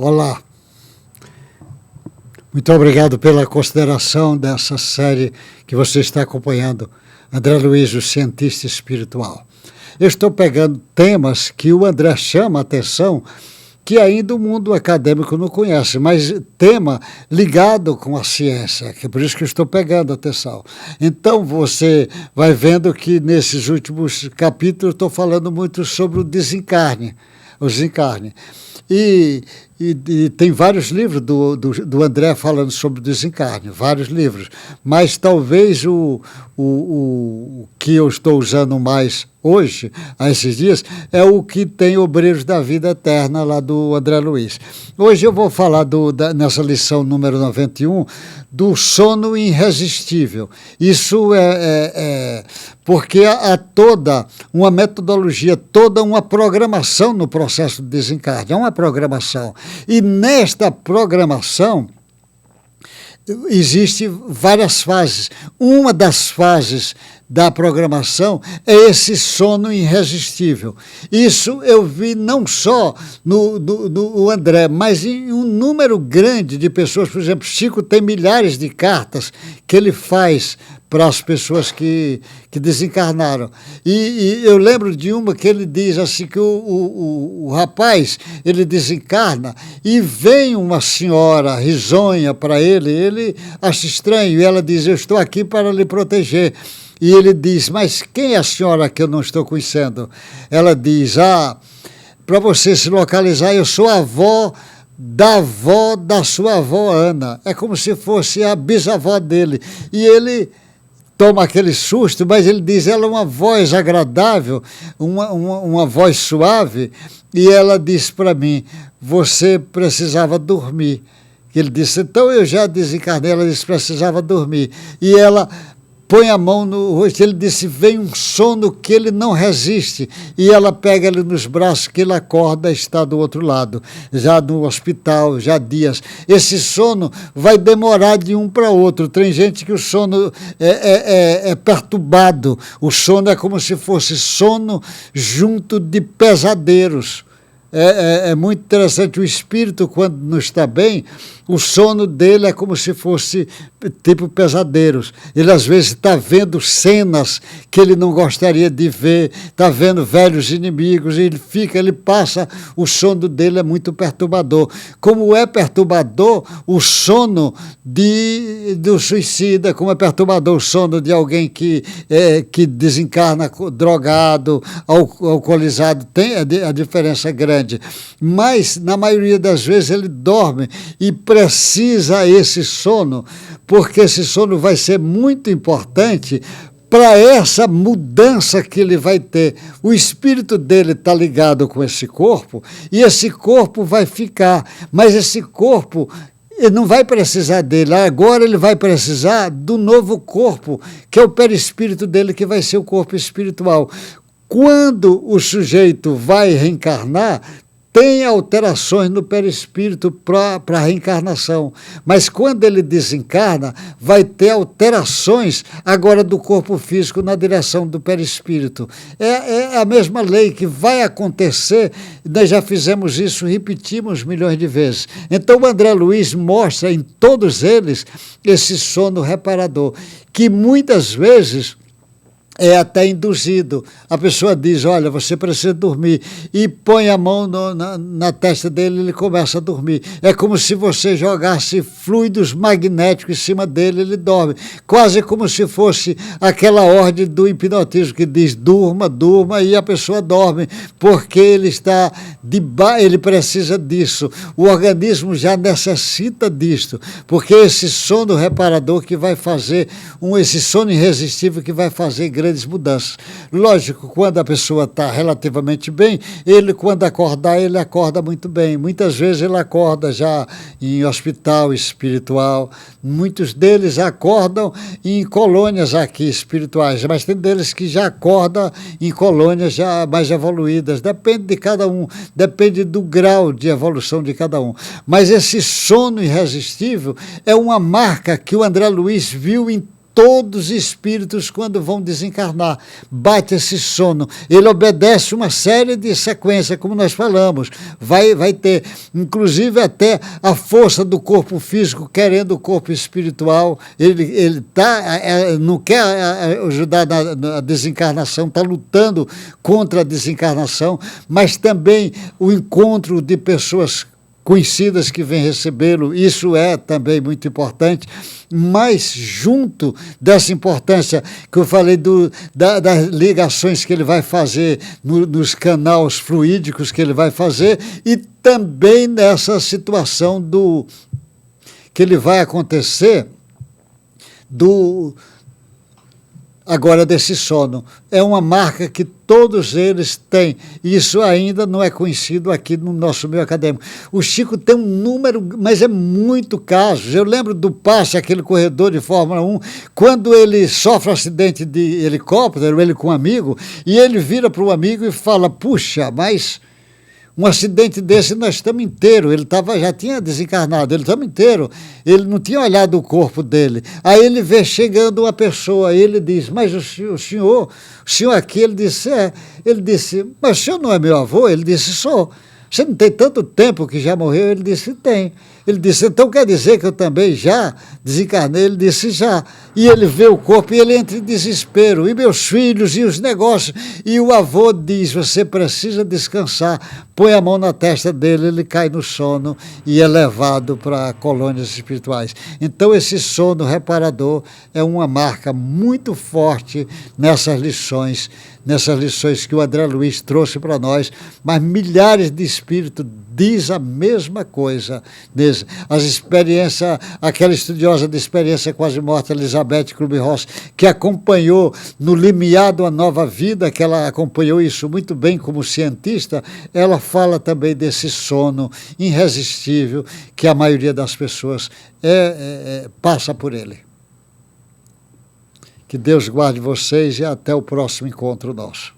Olá, muito obrigado pela consideração dessa série que você está acompanhando, André Luiz, o cientista espiritual. Eu estou pegando temas que o André chama a atenção, que ainda o mundo acadêmico não conhece, mas tema ligado com a ciência, que é por isso que eu estou pegando a atenção. Então você vai vendo que nesses últimos capítulos eu estou falando muito sobre o desencarne. E tem vários livros do André falando sobre o desencarne, vários livros, mas talvez o que eu estou usando mais hoje, a esses dias, é o que tem Obreiros da Vida Eterna, lá do André Luiz. Hoje eu vou falar, nessa lição número 91, do sono irresistível. Isso é porque há toda uma metodologia, toda uma programação no processo de desencarne, é uma programação. E nesta programação existem várias fases. Uma das fases da programação é esse sono irresistível. Isso eu vi não só no André, mas em um número grande de pessoas. Por exemplo, Chico tem milhares de cartas que ele faz para as pessoas que desencarnaram. E eu lembro de uma que ele diz assim, que o rapaz, ele desencarna e vem uma senhora risonha para ele acha estranho, e ela diz: eu estou aqui para lhe proteger. E ele diz: mas quem é a senhora que eu não estou conhecendo? Ela diz: para você se localizar, eu sou a avó da sua avó Ana. É como se fosse a bisavó dele. E ele toma aquele susto, mas ele diz: ela é uma voz agradável, uma voz suave, e ela disse para mim: você precisava dormir. Ele disse: então eu já desencarnei. Ela disse: precisava dormir. E ela põe a mão no rosto. Ele disse: vem um sono que ele não resiste. E ela pega ele nos braços, que ele acorda e está do outro lado, já no hospital, já há dias. Esse sono vai demorar de um para outro. Tem gente que o sono é perturbado. O sono é como se fosse sono junto de pesadelos. É muito interessante. O espírito, quando não está bem, o sono dele é como se fosse tipo pesadelos. Ele às vezes está vendo cenas que ele não gostaria de ver, está vendo velhos inimigos, e ele passa, o sono dele é muito perturbador. Como é perturbador o sono do suicida, como é perturbador o sono de alguém que desencarna drogado, alcoolizado, tem a diferença grande. Mas, na maioria das vezes, ele dorme e precisa esse sono, porque esse sono vai ser muito importante para essa mudança que ele vai ter. O espírito dele está ligado com esse corpo, e esse corpo vai ficar, mas esse corpo ele não vai precisar dele. Agora ele vai precisar do novo corpo, que é o perispírito dele, que vai ser o corpo espiritual. Quando o sujeito vai reencarnar, tem alterações no perispírito para a reencarnação, mas quando ele desencarna, vai ter alterações agora do corpo físico na direção do perispírito. É a mesma lei que vai acontecer. Nós já fizemos isso, repetimos milhões de vezes. Então o André Luiz mostra em todos eles esse sono reparador, que muitas vezes é até induzido. A pessoa diz: olha, você precisa dormir, e põe a mão na testa dele, ele começa a dormir. É como se você jogasse fluidos magnéticos em cima dele, ele dorme. Quase como se fosse aquela ordem do hipnotismo que diz: durma, durma, e a pessoa dorme, porque ele está ele precisa disso. O organismo já necessita disso, porque esse sono reparador que vai fazer, esse sono irresistível que vai fazer grandes mudanças. Lógico, quando a pessoa está relativamente bem, ele, quando acordar, ele acorda muito bem. Muitas vezes ele acorda já em hospital espiritual. Muitos deles acordam em colônias aqui espirituais, mas tem deles que já acordam em colônias já mais evoluídas. Depende de cada um, depende do grau de evolução de cada um. Mas esse sono irresistível é uma marca que o André Luiz viu em todos os espíritos quando vão desencarnar. Bate esse sono. Ele obedece uma série de sequências, como nós falamos. Vai ter, inclusive, até a força do corpo físico querendo o corpo espiritual. Ele não quer ajudar na desencarnação, está lutando contra a desencarnação, mas também o encontro de pessoas conhecidas que vêm recebê-lo, isso é também muito importante, mas junto dessa importância que eu falei das ligações que ele vai fazer nos canais fluídicos que ele vai fazer, e também nessa situação que ele vai acontecer agora desse sono. É uma marca que todos eles têm. Isso ainda não é conhecido aqui no nosso meio acadêmico. O Chico tem um número, mas é muito casos. Eu lembro do Passe, aquele corredor de Fórmula 1, quando ele sofre um acidente de helicóptero, ele com um amigo, e ele vira para o amigo e fala, puxa, mas um acidente desse nós estamos inteiros, ele já tinha desencarnado, ele estamos inteiros, ele não tinha olhado o corpo dele. Aí ele vê chegando uma pessoa, e ele diz, mas o senhor aqui, ele disse, mas o senhor não é meu avô? Ele disse, sou. Você não tem tanto tempo que já morreu? Ele disse, tem. Ele disse, então quer dizer que eu também já desencarnei? Ele disse, já. E ele vê o corpo e ele entra em desespero. E meus filhos e os negócios. E o avô diz, você precisa descansar. Põe a mão na testa dele, ele cai no sono e é levado para colônias espirituais. Então esse sono reparador é uma marca muito forte nessas lições que o André Luiz trouxe para nós, mas milhares de espíritos diz a mesma coisa. As experiências, aquela estudiosa de experiência quase morta, Elizabeth Kubler-Ross, que acompanhou no limiar de uma nova vida, que ela acompanhou isso muito bem como cientista, ela fala também desse sono irresistível que a maioria das pessoas passa por ele. Que Deus guarde vocês e até o próximo encontro nosso.